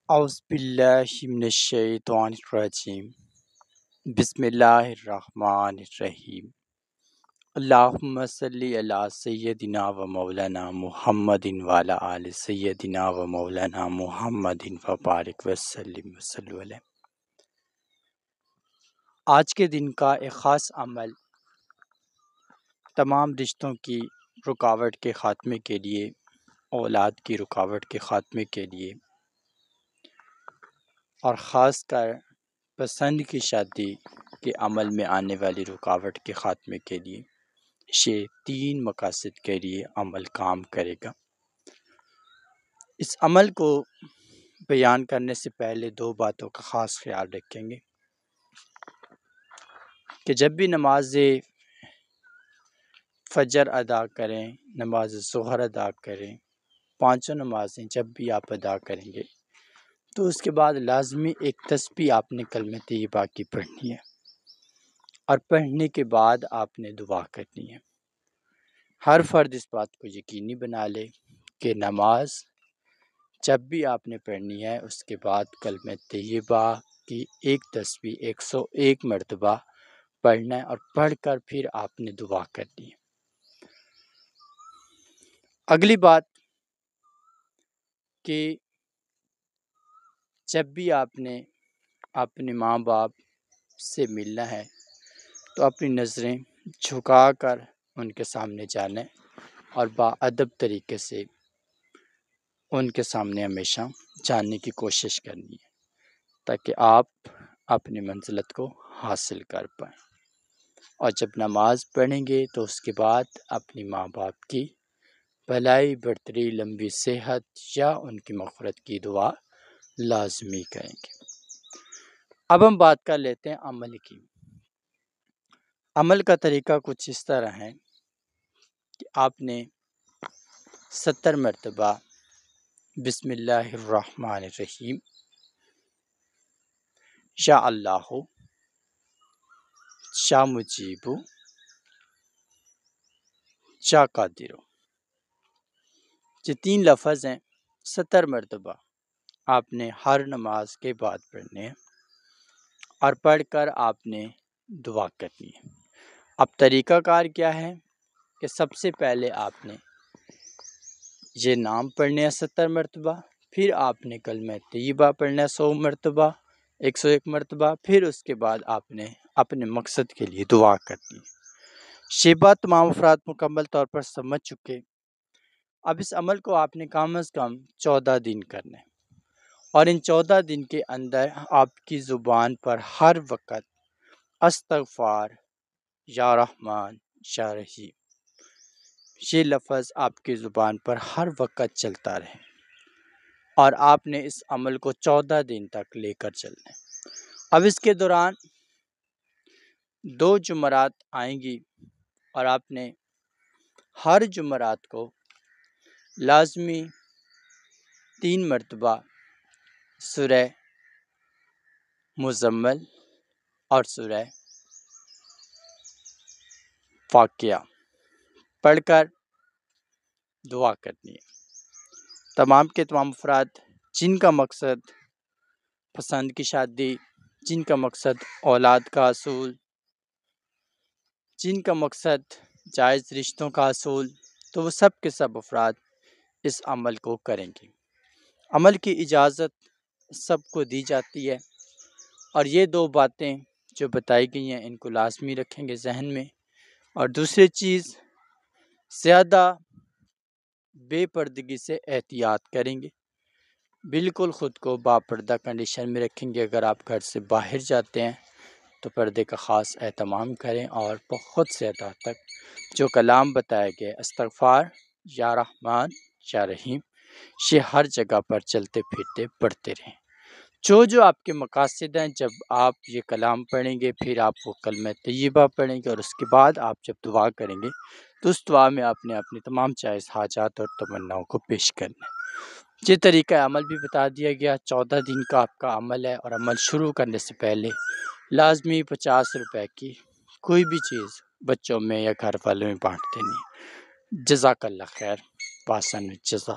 اعوذ باللہ من الشیطان الرجیم بسم اللہ الرحمن الرحیم اللہم صلی علی سیدنا و مولانا محمد وعلی آل سیدنا و مولانا محمد وبارک وسلم وصلو علیہ۔ آج کے دن کا ایک خاص عمل تمام رشتوں کی رکاوٹ کے خاتمے کے لیے، اولاد کی رکاوٹ کے خاتمے کے لیے، اور خاص کر پسند کی شادی کے عمل میں آنے والی رکاوٹ کے خاتمے کے لیے، یہ 3 مقاصد کے لیے عمل کام کرے گا۔ اس عمل کو بیان کرنے سے پہلے 2 باتوں کا خاص خیال رکھیں گے کہ جب بھی نماز فجر ادا کریں، نماز ظہر ادا کریں، 5 نمازیں جب بھی آپ ادا کریں گے تو اس کے بعد لازمی ایک تسبیح آپ نے کلمہ طیبہ کی پڑھنی ہے، اور پڑھنے کے بعد آپ نے دعا کرنی ہے۔ ہر فرد اس بات کو یقینی بنا لے کہ نماز جب بھی آپ نے پڑھنی ہے اس کے بعد کلمہ طیبہ کی ایک تسبیح 101 مرتبہ پڑھنا ہے، اور پڑھ کر پھر آپ نے دعا کرنی ہے۔ اگلی بات کہ جب بھی آپ نے اپنے ماں باپ سے ملنا ہے تو اپنی نظریں جھکا کر ان کے سامنے جانا ہے، اور باادب طریقے سے ان کے سامنے ہمیشہ جاننے کی کوشش کرنی ہے تاکہ آپ اپنی منزلت کو حاصل کر پائیں۔ اور جب نماز پڑھیں گے تو اس کے بعد اپنی ماں باپ کی بھلائی، برتری، لمبی صحت یا ان کی مغفرت کی دعا لازمی کریں گے۔ اب ہم بات کر لیتے ہیں عمل کی۔ عمل کا طریقہ کچھ اس طرح ہے کہ آپ نے 70 مرتبہ بسم اللہ الرحمن الرحیم، یا اللہ، یا مجیب، یا قادر، یہ 3 لفظ ہیں، 70 مرتبہ آپ نے ہر نماز کے بعد پڑھنے ہیں، اور پڑھ کر آپ نے دعا کرنی ہے۔ اب طریقہ کار کیا ہے کہ سب سے پہلے آپ نے یہ نام پڑھنے ہیں 70 مرتبہ، پھر آپ نے کلمہ طیبہ پڑھنا ہے 100 مرتبہ، 101 مرتبہ، پھر اس کے بعد آپ نے اپنے مقصد کے لیے دعا کرنی ہے۔ یہ بات تمام افراد مکمل طور پر سمجھ چکے۔ اب اس عمل کو آپ نے کم از کم 14 دن کرنا ہے، اور ان 14 دن کے اندر آپ کی زبان پر ہر وقت استغفار، یا رحمان، یا رحیم، یہ لفظ آپ کی زبان پر ہر وقت چلتا رہے، اور آپ نے اس عمل کو 14 دن تک لے کر چلنا ہے۔ اب اس کے دوران 2 جمعرات آئیں گی، اور آپ نے ہر جمعرات کو لازمی 3 مرتبہ سورہ مزمل اور سورہ واقعہ پڑھ کر دعا کرنی ہے۔ تمام کے تمام افراد جن کا مقصد پسند کی شادی، جن کا مقصد اولاد کا حصول، جن کا مقصد جائز رشتوں کا حصول، تو وہ سب کے سب افراد اس عمل کو کریں گے۔ عمل کی اجازت سب کو دی جاتی ہے، اور یہ 2 باتیں جو بتائی گئی ہیں ان کو لازمی رکھیں گے ذہن میں۔ اور دوسری چیز، زیادہ بے پردگی سے احتیاط کریں گے، بالکل خود کو باپردہ کنڈیشن میں رکھیں گے۔ اگر آپ گھر سے باہر جاتے ہیں تو پردے کا خاص اہتمام کریں، اور بہت سے حد تک جو کلام بتایا گیا استغفار، یا رحمان، یا رحیم، یہ ہر جگہ پر چلتے پھرتے پڑھتے رہیں۔ جو آپ کے مقاصد ہیں، جب آپ یہ کلام پڑھیں گے پھر آپ وہ کلمہ طیبہ پڑھیں گے، اور اس کے بعد آپ جب دعا کریں گے تو اس دعا میں آپ نے اپنی تمام جائز حاجات اور تمناؤں کو پیش کرنا ہے۔ یہ طریقہ عمل بھی بتا دیا گیا، 14 دن کا آپ کا عمل ہے، اور عمل شروع کرنے سے پہلے لازمی 50 روپے کی کوئی بھی چیز بچوں میں یا گھر والوں میں بانٹ دینی ہے۔ جزاک اللہ خیر، واسن جزا۔